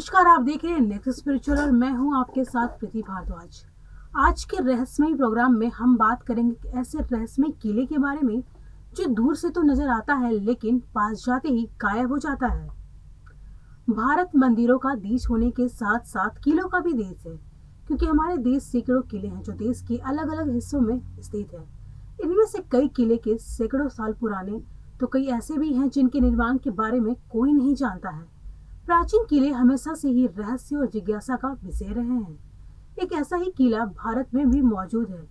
नमस्कार, आप देख रहे हैं नेक्स्ट स्पिरिचुअल और मैं हूं आपके साथ प्रीति भारद्वाज। आज के रहस्यमय प्रोग्राम में हम बात करेंगे ऐसे रहस्यमय किले के बारे में जो दूर से तो नजर आता है लेकिन पास जाते ही गायब हो जाता है। भारत मंदिरों का देश होने के साथ साथ किलों का भी देश है, क्योंकि हमारे देश सैकड़ों किले हैं जो देश के अलग अलग हिस्सों में स्थित है। इनमें से कई किले के सैकड़ों साल पुराने तो कई ऐसे भी हैं जिनके निर्माण के बारे में कोई नहीं जानता है। प्राचीन किले हमेशा से ही रहस्य और जिज्ञासा का विषय रहे हैं। एक ऐसा ही किला भारत में भी मौजूद है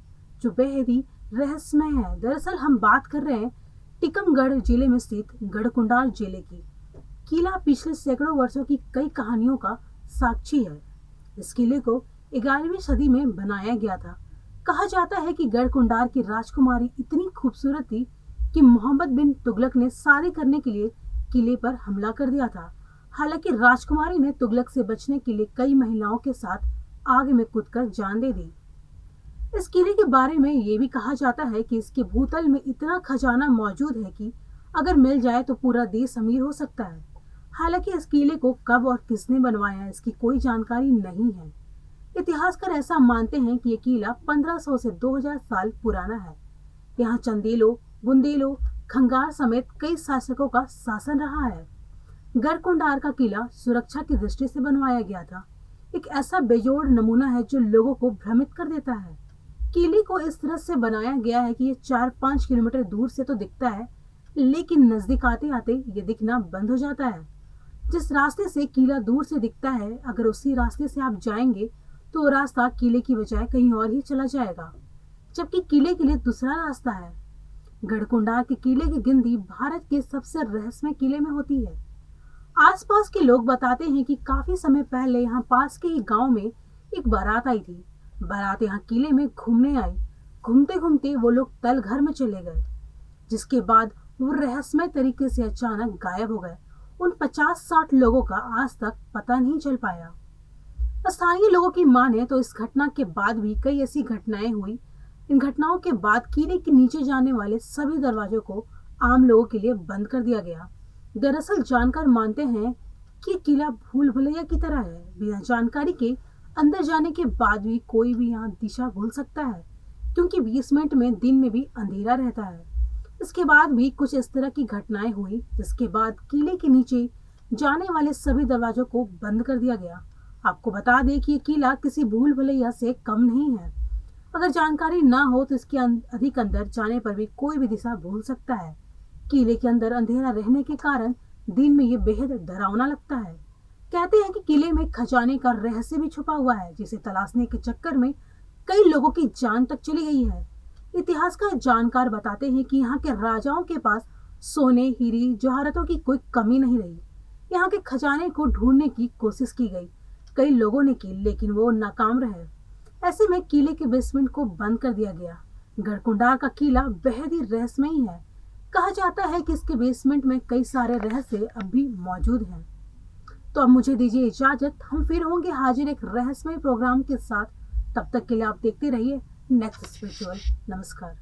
जो बेहद ही रहस्यमय है। दरअसल हम बात कर रहे हैं टीकमगढ़ जिले में स्थित गढ़कुंडार जिले की। किला पिछले सैकड़ों वर्षों की कई कहानियों का साक्षी है। इस किले को 11वीं सदी में बनाया गया था। कहा जाता है कि गढ़कुंडार की राजकुमारी इतनी खूबसूरत थी कि मोहम्मद बिन तुगलक ने शादी करने के लिए किले पर हमला कर दिया था। हालांकि राजकुमारी ने तुगलक से बचने के लिए कई महिलाओं के साथ आग में कूदकर जान दे दी। इस किले के बारे में ये भी कहा जाता है कि इसके भूतल में इतना खजाना मौजूद है कि अगर मिल जाए तो पूरा देश अमीर हो सकता है। हालांकि इस किले को कब और किसने बनवाया इसकी कोई जानकारी नहीं है। इतिहासकार ऐसा मानते हैं कि ये किला 1500 से 2000 साल पुराना है। यहाँ चंदेलों, बुंदेलों, खंगार समेत कई शासकों का शासन रहा है। गढ़कुंडार का किला सुरक्षा की दृष्टि से बनवाया गया था। एक ऐसा बेजोड़ नमूना है जो लोगों को भ्रमित कर देता है। किले को इस तरह से बनाया गया है कि ये 4-5 किलोमीटर दूर से तो दिखता है, लेकिन नजदीक आते आते ये दिखना बंद हो जाता है। जिस रास्ते से किला दूर से दिखता है, अगर उसी रास्ते से आप जाएंगे तो वो रास्ता किले की बजाय कहीं और ही चला जाएगा, जबकि किले के लिए दूसरा रास्ता है। गढ़कुंडार के किले की गिनती भारत के सबसे रहस्यमय किले में होती है। आसपास के लोग बताते हैं कि काफी समय पहले यहाँ पास के ही गांव में एक बारात आई थी। बारात यहाँ किले में घूमने आई। घूमते घूमते वो लोग तल घर में चले गए, जिसके बाद वो रहस्यमय तरीके से अचानक गायब हो गए। उन 50-60 लोगों का आज तक पता नहीं चल पाया। स्थानीय लोगों की माने तो इस घटना के बाद भी कई ऐसी घटनाएं हुई। इन घटनाओं के बाद किले के नीचे जाने वाले सभी दरवाजों को आम लोगों के लिए बंद कर दिया गया। दरअसल जानकार मानते हैं कि किला भूल भुलैया की तरह है। बिना जानकारी के अंदर जाने के बाद भी कोई भी यहाँ दिशा भूल सकता है, क्योंकि बेसमेंट में दिन में भी अंधेरा रहता है। इसके बाद भी कुछ इस तरह की घटनाएं हुई, जिसके बाद किले के नीचे जाने वाले सभी दरवाजों को बंद कर दिया गया। आपको बता दें कि ये किला किसी भूल भुलैया से कम नहीं है। अगर जानकारी ना हो तो इसके अधिक अंदर जाने पर भी कोई भी दिशा भूल सकता है। किले के अंदर अंधेरा रहने के कारण दिन में ये बेहद डरावना लगता है। कहते हैं कि किले में खजाने का रहस्य भी छुपा हुआ है, जिसे तलाशने के चक्कर में कई लोगों की जान तक चली गई है। इतिहासकार जानकार बताते हैं कि यहाँ के राजाओं के पास सोने, हीरे, जवाहरातों की कोई कमी नहीं रही। यहाँ के खजाने को ढूंढने की कोशिश की गई, कई लोगों ने की, लेकिन वो नाकाम रहे। ऐसे में किले के बेसमेंट को बंद कर दिया गया। गढ़कुंडार का किला बेहद ही रहस्यमयी है। कहा जाता है कि इसके बेसमेंट में कई सारे रहस्य अब भी मौजूद हैं। तो अब मुझे दीजिए इजाजत, हम फिर होंगे हाजिर एक रहस्यमय प्रोग्राम के साथ। तब तक के लिए आप देखते रहिए नेक्स्ट स्पिरिचुअल। नमस्कार।